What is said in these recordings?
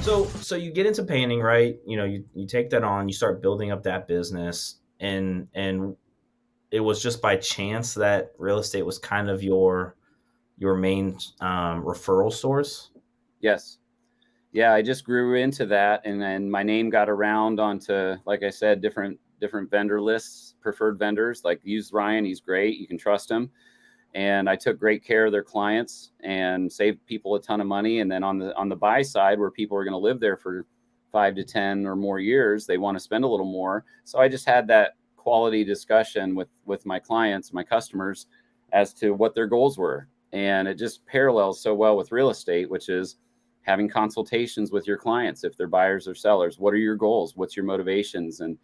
So you get into painting, right? You take that on, you start building up that business, and it was just by chance that real estate was kind of your main referral source. Yes. Yeah, I just grew into that, and then my name got around onto, like I said, different vendor lists, preferred vendors. Like, use Ryan, he's great, you can trust him. And I took great care of their clients and saved people a ton of money. And then on the buy side, where people are going to live there for 5 to 10 or more years, they want to spend a little more. So I just had that quality discussion with my clients, my customers, as to what their goals were. And it just parallels so well with real estate, which is having consultations with your clients if they're buyers or sellers. What are your goals? What's your motivations? And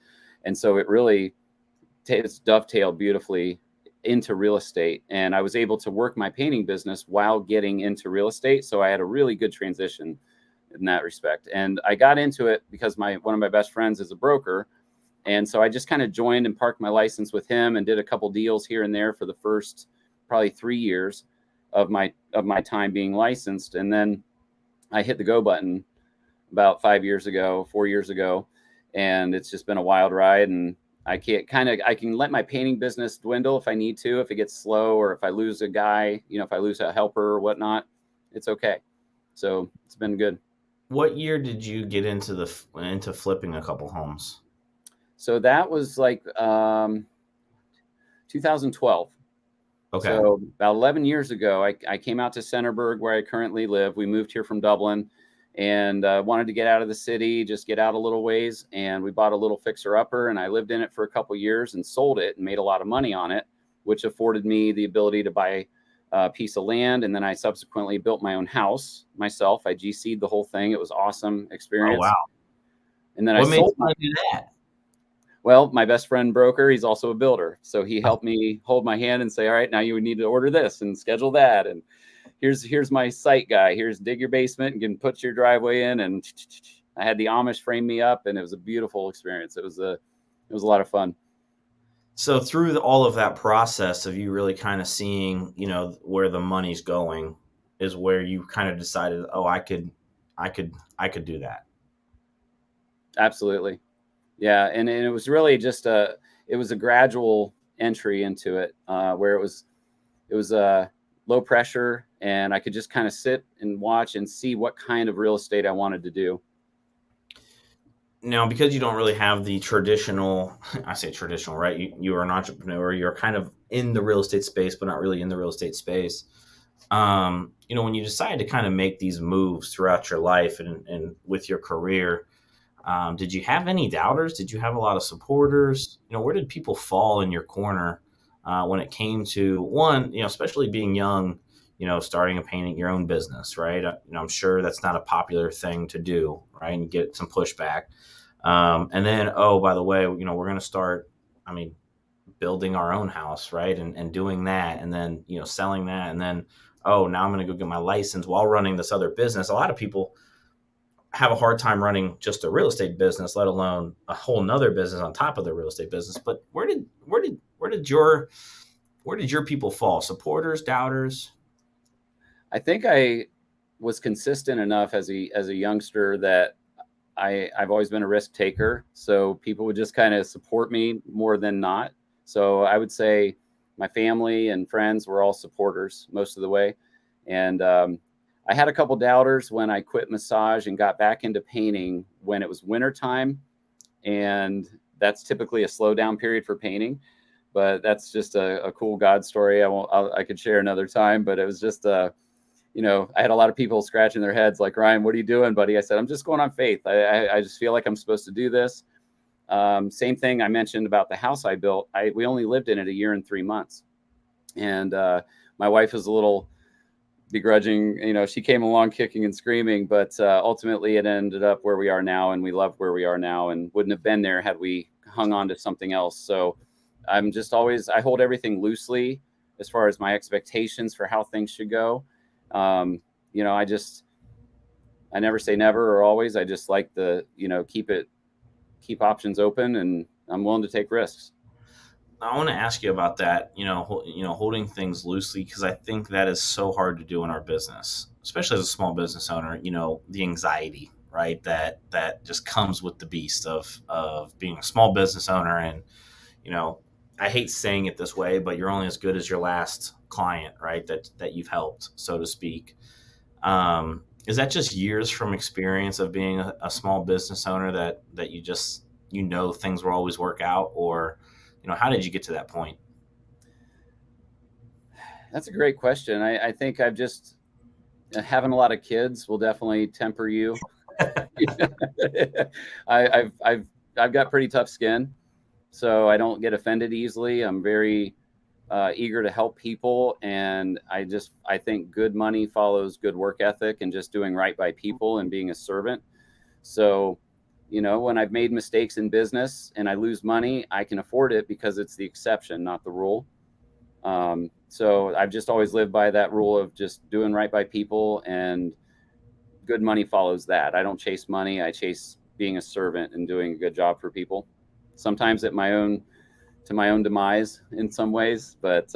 so it really it's dovetailed beautifully into real estate. And I was able to work my painting business while getting into real estate. So I had a really good transition in that respect. And I got into it because one of my best friends is a broker. And so I just kind of joined and parked my license with him and did a couple deals here and there for the first probably 3 years of my time being licensed. And then I hit the go button about 5 years ago, 4 years ago, and it's just been a wild ride. And I can let my painting business dwindle if I need to, if it gets slow, or if I lose a guy, if I lose a helper or whatnot, it's okay. So it's been good. What year did you get into flipping a couple homes? So that was like 2012. Okay. So about 11 years ago, I came out to Centerburg, where I currently live. We moved here from Dublin, and wanted to get out of the city, just get out a little ways. And we bought a little fixer-upper, and I lived in it for a couple years and sold it and made a lot of money on it, which afforded me the ability to buy a piece of land. And then I subsequently built my own house myself. I GC'd the whole thing. It was awesome Oh wow. experience. And then I What made you sold my want to do that? well, my best friend broker, he's also a builder. So he helped me hold my hand and say, all right, now you would need to order this and schedule that. And here's my site guy. Here's dig your basement and can put your driveway in. And I had the Amish frame me up, and it was a beautiful experience. It was a lot of fun. So through all of that process of you really kind of seeing, where the money's going, is where you kind of decided, oh, I could do that. Absolutely. Yeah. And it was really just it was a gradual entry into it, where it was low pressure, and I could just kind of sit and watch and see what kind of real estate I wanted to do. Now, because you don't really have the traditional, I say traditional, right? You are an entrepreneur. You're kind of in the real estate space, but not really in the real estate space. When you decide to kind of make these moves throughout your life and with your career, did you have any doubters? Did you have a lot of supporters? Where did people fall in your corner when it came to one, especially being young, starting a painting your own business, right? I'm sure that's not a popular thing to do, right? And you get some pushback. And then, oh, by the way, we're going to start, I mean, building our own house, right? And doing that, and then, selling that. And then, oh, now I'm going to go get my license while running this other business. A lot of people have a hard time running just a real estate business, let alone a whole nother business on top of the real estate business. But where did your people fall? Supporters, doubters? I think I was consistent enough as a youngster that I've always been a risk taker. So people would just kind of support me more than not. So I would say my family and friends were all supporters most of the way. And I had a couple doubters when I quit massage and got back into painting when it was wintertime. And that's typically a slow down period for painting. But that's just a cool God story. I could share another time, but it was just I had a lot of people scratching their heads like, Ryan, what are you doing, buddy? I said, I'm just going on faith. I just feel like I'm supposed to do this. Same thing I mentioned about the house I built. We only lived in it a year and 3 months. And my wife was a little begrudging. She came along kicking and screaming, but ultimately it ended up where we are now. And we love where we are now, and wouldn't have been there had we hung on to something else. So I hold everything loosely as far as my expectations for how things should go. um, I never say never or always. I just like keep options open, and I'm willing to take risks. I want to ask you about that. Holding things loosely, because I think that is so hard to do in our business, especially as a small business owner. The anxiety. right? That just comes with the beast of being a small business owner. And you know, I hate saying it this way, but you're only as good as your last client, right? That you've helped, so to speak. Is that just years from experience of being a small business owner that you just things will always work out, or how did you get to that point? That's a great question. I think I've just having a lot of kids will definitely temper you. I, I've I've I've got pretty tough skin, so I don't get offended easily. I'm very eager to help people, and I think good money follows good work ethic and just doing right by people and being a servant. So, when I've made mistakes in business and I lose money, I can afford it because it's the exception, not the rule. So I've just always lived by that rule of just doing right by people, and good money follows that. I don't chase money. I chase being a servant and doing a good job for people. Sometimes to my own demise in some ways, but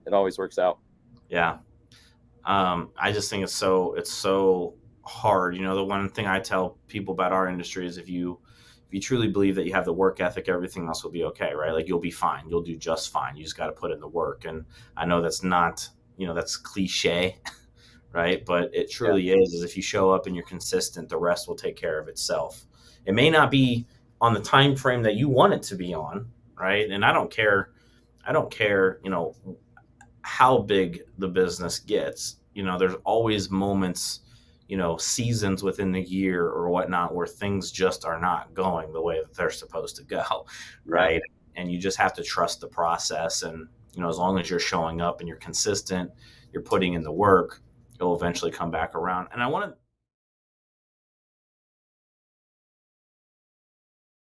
it always works out. Yeah. I just think it's so hard. The one thing I tell people about our industry is if you truly believe that you have the work ethic, everything else will be okay, right? Like you'll be fine. You'll do just fine. You just got to put in the work. And I know that's not, that's cliche, right? But it Yeah. truly is if you show up and you're consistent, the rest will take care of itself. It may not be on the time frame that you want it to be on, right? And I don't care, how big the business gets. There's always moments, seasons within the year or whatnot where things just are not going the way that they're supposed to go, Yeah. right? And you just have to trust the process. And, as long as you're showing up and you're consistent, you're putting in the work, it'll eventually come back around. And I want to